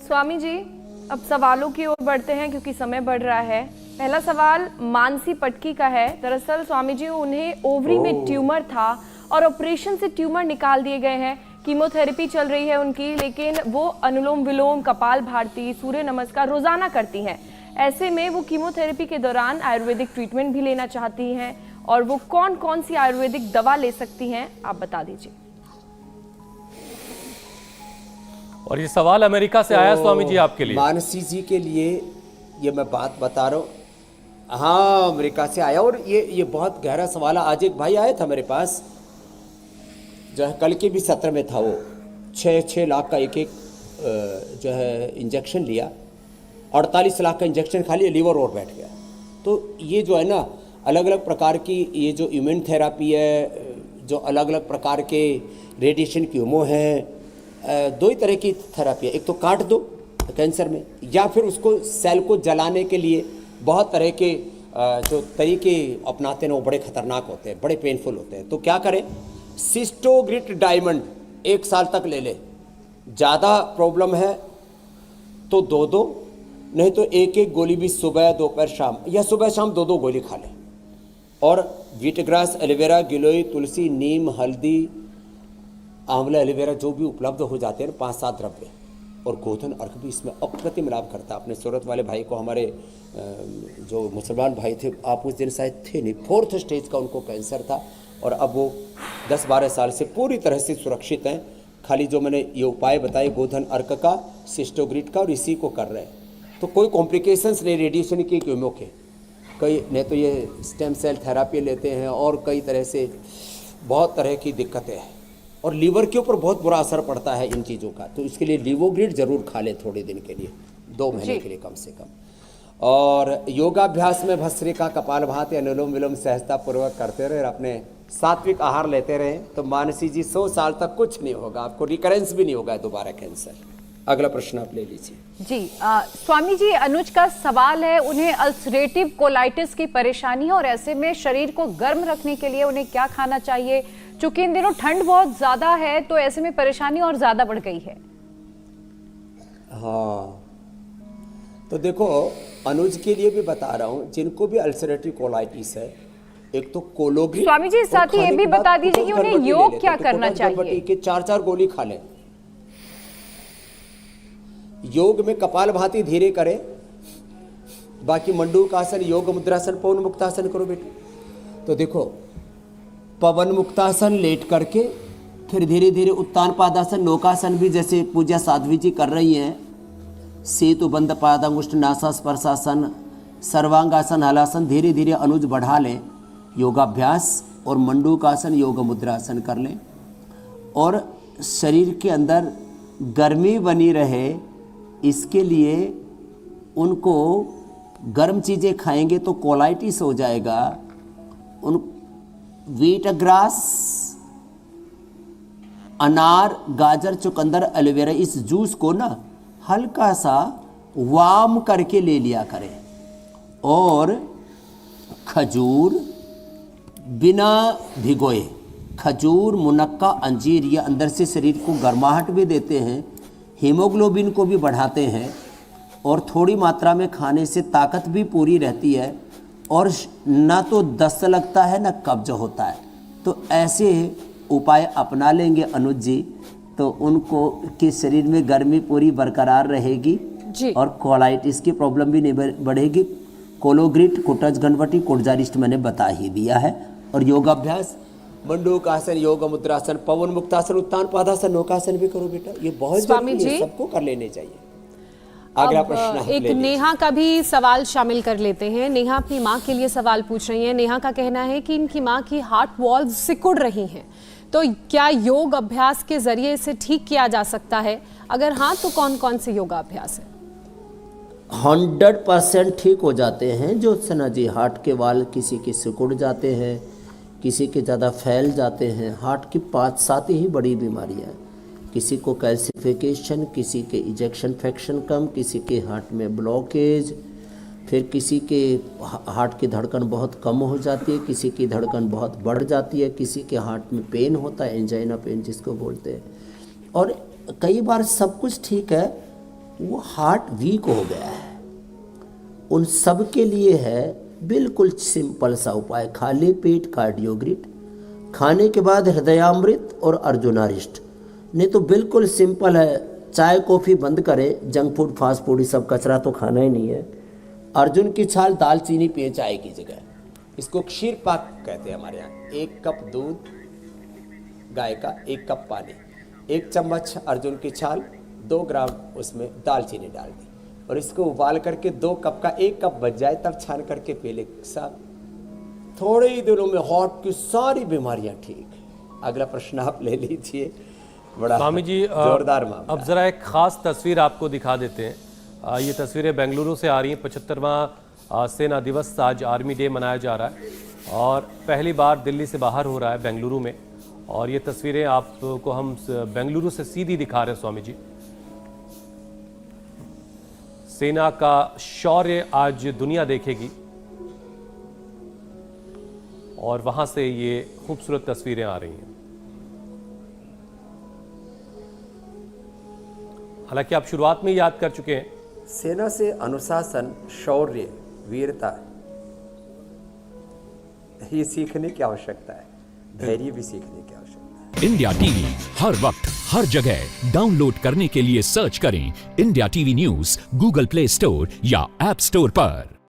स्वामी जी, अब सवालों की ओर बढ़ते हैं क्योंकि समय बढ़ रहा है। पहला सवाल मानसी पटकी का है। दरअसल स्वामी जी, उन्हें ओवरी में ट्यूमर था और ऑपरेशन से ट्यूमर निकाल दिए गए हैं। कीमोथेरेपी चल रही है उनकी, लेकिन वो अनुलोम विलोम, कपाल भारती, सूर्य नमस्कार रोजाना करती हैं। ऐसे में वो कीमोथेरेपी के दौरान आयुर्वेदिक ट्रीटमेंट भी लेना चाहती हैं, और वो कौन कौन सी आयुर्वेदिक दवा ले सकती हैं, आप बता दीजिए। और ये सवाल अमेरिका से आया स्वामी जी आपके लिए। मानसी जी के लिए ये मैं बात बता रहा हूँ। हाँ, अमेरिका से आया, और ये बहुत गहरा सवाल है। आज एक भाई आया था मेरे पास, जो है कल के भी सत्र में था। वो 6 लाख का एक जो है इंजेक्शन लिया, 48 लाख का इंजेक्शन खा लिया, लीवर और बैठ गया। तो ये जो है ना, अलग अलग प्रकार की ये जो इम्यून थेरापी है, जो अलग अलग प्रकार के रेडिएशन कीमो हैं, दो ही तरह की थेरापी है। एक तो काट दो कैंसर में, या फिर उसको सेल को जलाने के लिए बहुत तरह के जो तरीके अपनाते हैं वो बड़े खतरनाक होते हैं, बड़े पेनफुल होते हैं। तो क्या करें, सिस्टोग्रिट डायमंड 1 साल तक ले ले। ज़्यादा प्रॉब्लम है तो 2-2, नहीं तो 1-1 गोली भी सुबह दोपहर शाम, या सुबह शाम 2-2 गोली खा ले। और वीटग्रास, एलोवेरा, गिलोय, तुलसी, नीम, हल्दी, आंवला, एलोवेरा जो भी उपलब्ध हो जाते हैं 5-7 द्रव्य, और गोधन अर्घ भी इसमें अप्रतिम लाभ करता है। अपने सूरत वाले भाई को, हमारे जो मुसलमान भाई थे, आप उस दिन शायद थे नहीं, 4th स्टेज का उनको कैंसर था, और अब वो 10-12 साल से पूरी तरह से सुरक्षित हैं। खाली जो मैंने ये उपाय बताए गोधन अर्क का, सिस्टोग्रिट का, और इसी को कर रहे हैं। तो कोई कॉम्प्लिकेशंस नहीं रेडिएशन की कीमो के, कई नहीं तो ये स्टेम सेल थेरापी लेते हैं, और कई तरह से बहुत तरह की दिक्कतें हैं। और लीवर के ऊपर बहुत बुरा असर पड़ता है इन चीज़ों का। तो इसके लिए लिवोग्रिड जरूर खा ले थोड़े दिन के लिए, 2 महीने के लिए कम से कम। और योगाभ्यास में भस्त्रिका, कपालभाति, अनुलोम विलोम सहजता पूर्वक करते रहे, अपने सात्विक आहार लेते रहे, तो मानसी जी 100 साल तक कुछ नहीं होगा, आपको रिकरेंस भी नहीं होगा दोबारा कैंसर। अगला प्रश्न आप ले लीजिए जी। स्वामी जी, अनुज का सवाल है, उन्हें अल्सरेटिव कोलाइटिस की परेशानी है, और ऐसे में शरीर को गर्म रखने के लिए उन्हें क्या खाना चाहिए? चूंकि इन दिनों ठंड बहुत ज्यादा है, तो ऐसे में परेशानी और ज्यादा बढ़ गई है। हाँ, तो देखो, अनुज के लिए भी बता रहा हूँ, जिनको भी अल्सरेटिव कोलाइटिस है, एक तो कोलोग्रिट। स्वामी जी, साथ ही ये भी बता दीजिए कि उन्हें योग क्या करना चाहिए? के 4-4 गोली खा लें। योग में कपालभाति धीरे करें, बाकी मंडूकासन, योग मुद्रासन, पवन मुक्तासन करो बेटे। तो देखो, पवन मुक्तासन लेट करके, फिर धीरे धीरे उत्तान पादासन, नौकासन भी जैसे पूजा साध्वी जी कर रही हैं, सेतु बंद पादांगुष्ठ नासा स्पर्शासन, सर्वांगासन, हलासन, धीरे धीरे अनुज बढ़ा लें। योगाभ्यास और मंडूकासन, योग मुद्रासन कर लें, और शरीर के अंदर गर्मी बनी रहे, इसके लिए उनको गर्म चीज़ें खाएंगे तो कोलाइटिस हो जाएगा। उन व्हीट ग्रास, अनार, गाजर, चुकंदर, एलोवेरा, इस जूस को ना हल्का सा वार्म करके ले लिया करें। और खजूर बिना भिगोए, खजूर, मुनक्का, अंजीर, ये अंदर से शरीर को गर्माहट भी देते हैं, हीमोग्लोबिन को भी बढ़ाते हैं, और थोड़ी मात्रा में खाने से ताकत भी पूरी रहती है, और ना तो दस्त लगता है ना कब्ज होता है। तो ऐसे उपाय अपना लेंगे अनुज जी, तो उनको के शरीर में गर्मी पूरी बरकरार रहेगी जी, और कोलाइटिस की प्रॉब्लम भी नहीं बढ़ेगी। कोलोग्रिट, कुटज गणवटी, कोटजारिस्ट मैंने बता ही दिया है। और योगाभ्यास, मंडूकासन, योग मुद्रासन, पवन मुक्तासन, उत्तान पादासन, नौकासन भी करो बेटा, ये बहुत जरूरी है, सबको कर लेने चाहिए। अगला प्रश्न एक नेहा का भी सवाल शामिल कर लेते हैं। नेहा अपनी माँ के लिए सवाल पूछ रही हैं। नेहा का कहना है कि इनकी माँ की हार्ट वॉल्व सिकुड़ रही हैं, तो क्या योग अभ्यास के जरिए इसे ठीक किया जा सकता है? अगर हाँ, तो कौन कौन से योगा अभ्यास है? 100% ठीक हो जाते हैं। जो सना जी, हार्ट के वाल किसी के सिकुड़ जाते हैं, किसी के ज़्यादा फैल जाते हैं। हार्ट की 5-7 ही बड़ी बीमारियाँ हैं, किसी को कैल्सिफिकेशन, किसी के इजेक्शन फ्रैक्शन कम, किसी के हार्ट में ब्लॉकेज, फिर किसी के हार्ट की धड़कन बहुत कम हो जाती है, किसी की धड़कन बहुत बढ़ जाती है, किसी के हार्ट में पेन होता है, एंजाइना पेन जिसको बोलते हैं। और कई बार सब कुछ ठीक है, वो हार्ट वीक हो गया है, उन सब के लिए है बिल्कुल सिंपल सा उपाय। खाली पेट कार्डियोग्रिड, खाने के बाद हृदयामृत और अर्जुनारिष्ट। नहीं तो बिल्कुल सिंपल है, चाय कॉफ़ी बंद करें, जंक फूड फास्ट फूड ये सब कचरा तो खाना ही नहीं है। अर्जुन की छाल, दालचीनी पिए चाय की जगह। इसको क्षीर पाक कहते हैं हमारे यहाँ। 1 कप दूध गाय का, 1 कप पानी, 1 चम्मच अर्जुन की छाल, 2 ग्राम उसमें दालचीनी डाल दी और इसको उबाल करके 2 कप का 1 कप बच जाए तब छान करके पी ले साहब। थोड़े ही दिनों में हार्ट की सारी बीमारियां ठीक। अगला प्रश्न आप ले लीजिए। बड़ा स्वामी जी जोरदार मामला। अब जरा एक खास तस्वीर आपको दिखा देते हैं। ये तस्वीरें बेंगलुरु से आ रही हैं। 75वां सेना दिवस, आज आर्मी डे मनाया जा रहा है और पहली बार दिल्ली से बाहर हो रहा है बेंगलुरु में। और ये तस्वीरें आपको हम बेंगलुरु से सीधी दिखा रहे हैं स्वामी जी। सेना का शौर्य आज दुनिया देखेगी और वहां से ये खूबसूरत तस्वीरें आ रही हैं। हालांकि आप शुरुआत में याद कर चुके हैं। सेना से अनुशासन, शौर्य, वीरता ये सीखने की आवश्यकता है, धैर्य भी सीखने की आवश्यकता है। इंडिया टीवी हर वक्त हर जगह डाउनलोड करने के लिए सर्च करें India TV news Google play store या ऐप स्टोर पर।